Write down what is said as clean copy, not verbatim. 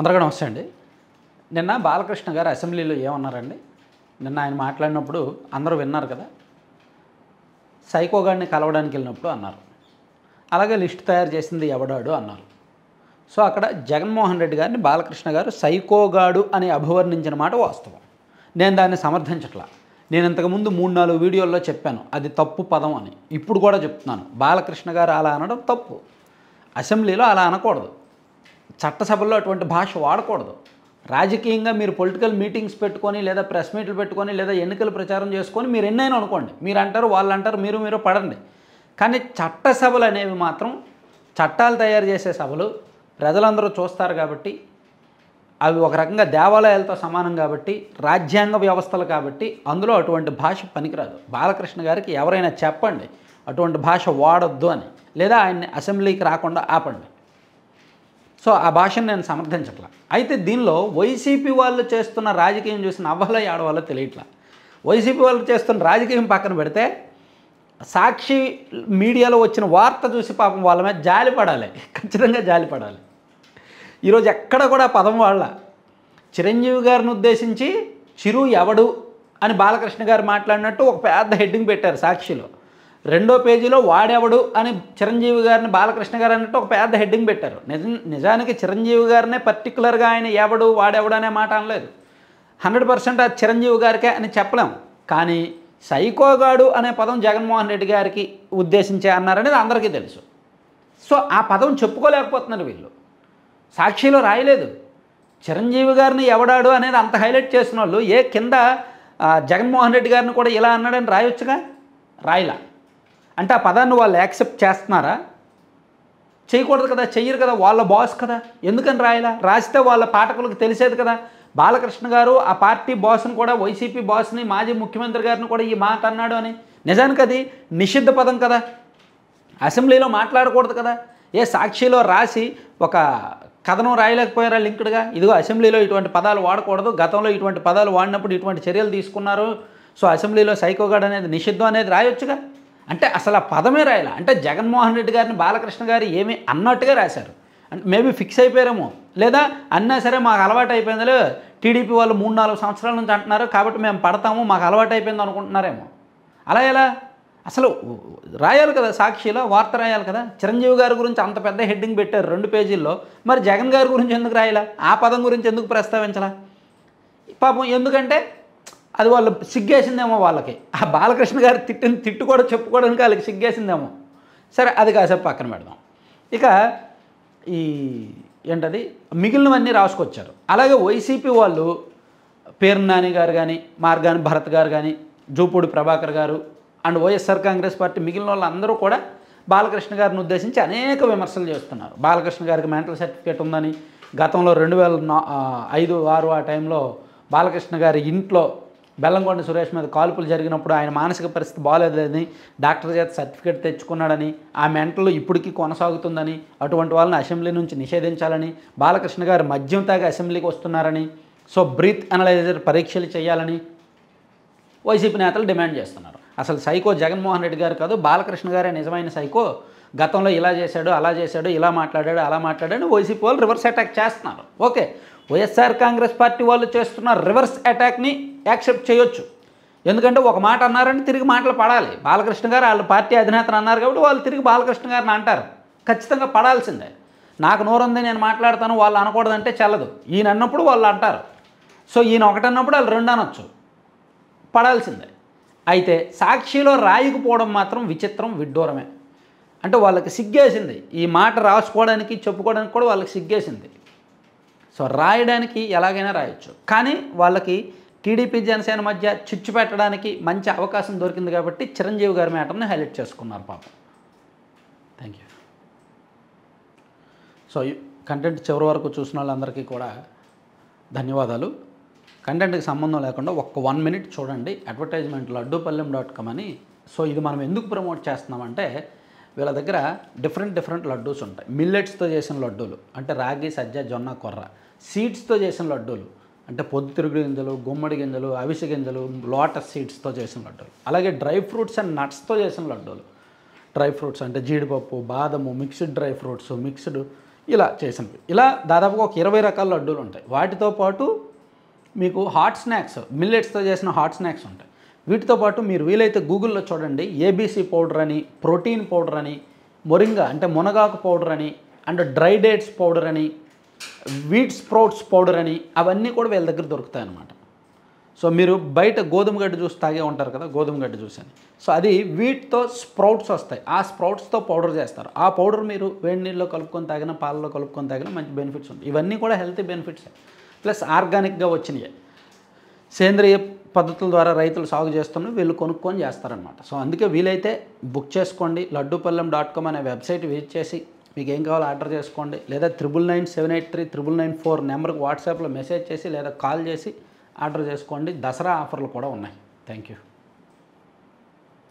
అందరికీ నమస్తే అండి. నిన్న బాలకృష్ణ గారు అసెంబ్లీలో ఏమన్నారండి? నిన్న ఆయన మాట్లాడినప్పుడు అందరూ విన్నారు కదా. సైకోగాడిని కలవడానికి వెళ్ళినప్పుడు అన్నారు. అలాగే లిస్ట్ తయారు చేసింది ఎవడాడు అన్నారు. సో అక్కడ జగన్మోహన్ రెడ్డి గారిని బాలకృష్ణ గారు సైకోగాడు అని అభివర్ణించిన మాట వాస్తవం. నేను దాన్ని సమర్థించట్లా. నేను ఇంతకుముందు 3-4 వీడియోల్లో చెప్పాను అది తప్పు పదం అని. ఇప్పుడు కూడా చెప్తున్నాను, బాలకృష్ణ గారు అలా అనడం తప్పు. అసెంబ్లీలో అలా అనకూడదు. చట్టసభల్లో అటువంటి భాష వాడకూడదు. రాజకీయంగా మీరు పొలిటికల్ మీటింగ్స్ పెట్టుకొని లేదా ప్రెస్ మీట్లు పెట్టుకొని లేదా ఎన్నికల ప్రచారం చేసుకొని మీరు ఎన్నైనా అనుకోండి, మీరు అంటారు వాళ్ళు అంటారు, మీరు పడండి. కానీ చట్టసభలు అనేవి మాత్రం చట్టాలు తయారు చేసే సభలు, ప్రజలందరూ చూస్తారు కాబట్టి, అవి ఒక రకంగా దేవాలయాలతో సమానం కాబట్టి, రాజ్యాంగ వ్యవస్థలు కాబట్టి అందులో అటువంటి భాష పనికిరాదు. బాలకృష్ణ గారికి ఎవరైనా చెప్పండి అటువంటి భాష వాడొద్దు అని, లేదా ఆయన్ని అసెంబ్లీకి రాకుండా ఆపండి. సో ఆ భాషను నేను సమర్థించట్లా. అయితే దీనిలో వైసీపీ వాళ్ళు చేస్తున్న రాజకీయం చూసి నవ్వాలో ఏడవాలో తెలియట్లా. వైసీపీ వాళ్ళు చేస్తున్న రాజకీయం పక్కన పెడితే సాక్షి మీడియాలో వచ్చిన వార్త చూసి పాపం వాళ్ళ మీద జాలి పడాలి, ఖచ్చితంగా జాలి పడాలి. ఈరోజు ఎక్కడ కూడా పదం వాళ్ళ చిరంజీవి గారిని ఉద్దేశించి చిరు ఎవడు అని బాలకృష్ణ గారు మాట్లాడినట్టు ఒక పెద్ద హెడ్డింగ్ పెట్టారు సాక్షిలో. 2వ పేజీలో వాడెవడు అని చిరంజీవి గారిని బాలకృష్ణ గారు అన్నట్టు ఒక పెద్ద హెడ్డింగ్ పెట్టారు. నిజానికి చిరంజీవి గారినే పర్టికులర్గా ఆయన ఎవడు వాడెవడు అనే మాట అనలేదు. 100% అది చిరంజీవి గారికే అని చెప్పలేము. కానీ సైకోగాడు అనే పదం జగన్మోహన్ రెడ్డి గారికి ఉద్దేశించే అన్నారనేది అందరికీ తెలుసు. సో ఆ పదం చెప్పుకోలేకపోతున్నారు వీళ్ళు. సాక్షిలో రాయలేదు. చిరంజీవి గారిని ఎవడాడు అనేది అంత హైలైట్ చేసిన వాళ్ళు కింద జగన్మోహన్ రెడ్డి గారిని కూడా ఇలా అన్నాడని రాయొచ్చుగా, రాయలా. అంటే ఆ పదాన్ని వాళ్ళు యాక్సెప్ట్ చేస్తున్నారా? చేయకూడదు కదా, చెయ్యరు కదా, వాళ్ళ బాస్ కదా, ఎందుకని రాయలా? రాస్తే వాళ్ళ పాఠకులకు తెలిసేది కదా. బాలకృష్ణ గారు ఆ పార్టీ బాస్ని కూడా, వైసీపీ బాస్ని, మాజీ ముఖ్యమంత్రి గారిని కూడా ఈ మాట అన్నాడు అని. నిజానికి అది నిషిద్ధ పదం కదా, అసెంబ్లీలో మాట్లాడకూడదు కదా. సాక్షిలో రాసి ఒక కథనం రాయలేకపోయారా లింక్డ్గా? ఇదిగో అసెంబ్లీలో ఇటువంటి పదాలు వాడకూడదు, గతంలో ఇటువంటి పదాలు వాడినప్పుడు ఇటువంటి చర్యలు తీసుకున్నారు, సో అసెంబ్లీలో సైకోగాడు అనేది నిషిద్ధం అనేది రాయొచ్చుగా. అంటే అసలు ఆ పదమే రాయాల. అంటే జగన్మోహన్ రెడ్డి గారిని బాలకృష్ణ గారు ఏమీ అన్నట్టుగా రాశారు. అంటే మేబీ ఫిక్స్ అయిపోయారేమో, లేదా అన్నా సరే మాకు అలవాటు అయిపోయిందిలే, టీడీపీ వాళ్ళు 3-4 సంవత్సరాల నుంచి అంటున్నారు కాబట్టి మేము పడతాము, మాకు అలవాటు అయిపోయింది అనుకుంటున్నారేమో. అలా ఎలా? అసలు రాయాలి కదా, సాక్షిలో వార్త రాయాలి కదా. చిరంజీవి గారి గురించి అంత పెద్ద హెడ్డింగ్ పెట్టారు 2 పేజీల్లో, మరి జగన్ గారి గురించి ఎందుకు రాయాలా? ఆ పదం గురించి ఎందుకు ప్రస్తావించాలా? పాపం ఎందుకంటే అది వాళ్ళు సిగ్గేసిందేమో వాళ్ళకి. ఆ బాలకృష్ణ గారు తిట్టిన తిట్టు కూడా చెప్పుకోవడానికి వాళ్ళకి సిగ్గేసిందేమో. సరే అది కాసేపు పక్కన పెడదాం. ఇక ఈ ఏంటది మిగిలినవన్నీ రాసుకొచ్చారు. అలాగే వైసీపీ వాళ్ళు పేర్ని నాని గారు కానీ, మార్గాని భరత్ గారు కానీ, జూపూడి ప్రభాకర్ గారు అండ్ వైఎస్ఆర్ కాంగ్రెస్ పార్టీ మిగిలిన వాళ్ళందరూ కూడా బాలకృష్ణ గారిని ఉద్దేశించి అనేక విమర్శలు చేస్తున్నారు. బాలకృష్ణ గారికి మెంటల్ సర్టిఫికేట్ ఉందని, గతంలో 2005-6 ఆ టైంలో బాలకృష్ణ గారి ఇంట్లో బెల్లంకొండ సురేష్ మీద కాల్పులు జరిగినప్పుడు ఆయన మానసిక పరిస్థితి బాగోలేదని డాక్టర్ చేత సర్టిఫికేట్ తెచ్చుకున్నాడని, ఆ మెంటల్ ఇప్పటికీ కొనసాగుతుందని, అటువంటి వాళ్ళని అసెంబ్లీ నుంచి నిషేధించాలని, బాలకృష్ణ గారు మద్యం తాగి అసెంబ్లీకి వస్తున్నారని, సో బ్రీత్ అనలైజర్ పరీక్షలు చేయాలని వైసీపీ నేతలు డిమాండ్ చేస్తున్నారు. అసలు సైకో జగన్మోహన్ రెడ్డి గారు కాదు, బాలకృష్ణ గారే నిజమైన సైకో. గతంలో ఇలా చేశాడు, అలా చేశాడు, ఇలా మాట్లాడాడు, అలా మాట్లాడాడు, వైసీపీ వాళ్ళు రివర్స్ అటాక్ చేస్తున్నారు. ఓకే, వైఎస్ఆర్ కాంగ్రెస్ పార్టీ వాళ్ళు చేస్తున్న రివర్స్ అటాక్ని యాక్సెప్ట్ చేయొచ్చు. ఎందుకంటే ఒక మాట అన్నారంటే తిరిగి మాటలు పడాలి. బాలకృష్ణ గారు వాళ్ళ పార్టీ అధినేతను అన్నారు కాబట్టి వాళ్ళు తిరిగి బాలకృష్ణ గారిని అంటారు, ఖచ్చితంగా పడాల్సిందే. నాకు నోరుంది నేను మాట్లాడతాను వాళ్ళు అనకూడదంటే చెల్లదు. ఈయన అన్నప్పుడు వాళ్ళు అంటారు, సో ఈయన ఒకటన్నప్పుడు వాళ్ళు 2 అనొచ్చు, పడాల్సిందే. అయితే సాక్షిలో రాయకపోవడం మాత్రం విచిత్రం, విడ్డూరమే. అంటే వాళ్ళకి సిగ్గేసింది, ఈ మాట రాసుకోవడానికి చెప్పుకోవడానికి కూడా వాళ్ళకి సిగ్గేసింది. సో రాయడానికి ఎలాగైనా రాయొచ్చు, కానీ వాళ్ళకి టీడీపీ జనసేన మధ్య చిచ్చు పెట్టడానికి మంచి అవకాశం దొరికింది కాబట్టి చిరంజీవి గారి మ్యాటర్ని హైలైట్ చేసుకున్నారు పాపం. Thank you. సో కంటెంట్ చివరి వరకు చూసిన వాళ్ళందరికీ కూడా ధన్యవాదాలు. కంటెంట్కి సంబంధం లేకుండా 1 మినిట్ చూడండి. అడ్వర్టైజ్మెంట్ లడ్డూపల్లెం.com అని. సో ఇది మనం ఎందుకు ప్రమోట్ చేస్తున్నామంటే వీళ్ళ దగ్గర డిఫరెంట్ లడ్డూస్ ఉంటాయి. మిల్లెట్స్తో చేసిన లడ్డూలు అంటే రాగి, సజ్జ, జొన్న, కొర్ర. సీడ్స్తో చేసిన లడ్డూలు అంటే పొద్దుతిరుగుడు గింజలు, గుమ్మడి గింజలు, అవిసె గింజలు, లోటస్ సీడ్స్తో చేసిన లడ్డూలు. అలాగే డ్రై ఫ్రూట్స్ అండ్ నట్స్తో చేసిన లడ్డూలు. డ్రై ఫ్రూట్స్ అంటే జీడిపప్పు, బాదము, మిక్స్డ్ డ్రై ఫ్రూట్స్, మిక్స్డ్ ఇలా చేసినవి. ఇలా దాదాపుగా ఒక 20 రకాల లడ్డూలు ఉంటాయి. వాటితో పాటు మీకు హాట్ స్నాక్స్, మిల్లెట్స్తో చేసిన హాట్ స్నాక్స్ ఉంటాయి. వీటితో పాటు మీరు వీలైతే గూగుల్లో చూడండి, ఏబీసీ పౌడర్ అని, ప్రోటీన్ పౌడర్ అని, మొరింగా అంటే మునగాకు పౌడర్ అని, అండ్ డ్రై డేట్స్ పౌడర్ అని, వీట్ స్ప్రౌట్స్ పౌడర్ అని, అవన్నీ కూడా వీళ్ళ దగ్గర దొరుకుతాయి అన్నమాట. సో మీరు బయట గోధుమ గడ్డి జ్యూస్ తాగే ఉంటారు కదా, గోధుమ గడ్డి జ్యూస్ అని. సో అది వీటితో స్ప్రౌట్స్ వస్తాయి. ఆ స్ప్రౌట్స్తో పౌడర్ చేస్తారు. ఆ పౌడర్ మీరు వేడి నీళ్ళలో కలుపుకొని తాగినా, పాలలో కలుపుకొని తాగినా మంచి బెనిఫిట్స్ ఉంటాయి. ఇవన్నీ కూడా హెల్తీ బెనిఫిట్స్ ప్లస్ ఆర్గానిక్గా వచ్చినాయి. సేంద్రియ పద్ధతుల ద్వారా రైతులు సాగు చేస్తున్నవి వీళ్ళు కొనుక్కొని చేస్తారనమాట. సో అందుకే వీలైతే బుక్ చేసుకోండి. laddupallam.com అనే వెబ్సైట్ విజిట్ చేసి మీకు ఏం కావాలో ఆర్డర్ చేసుకోండి. లేదా 9997839994 నెంబర్కి వాట్సాప్లో మెసేజ్ చేసి లేదా కాల్ చేసి ఆర్డర్ చేసుకోండి. దసరా ఆఫర్లు కూడా ఉన్నాయి. Thank you.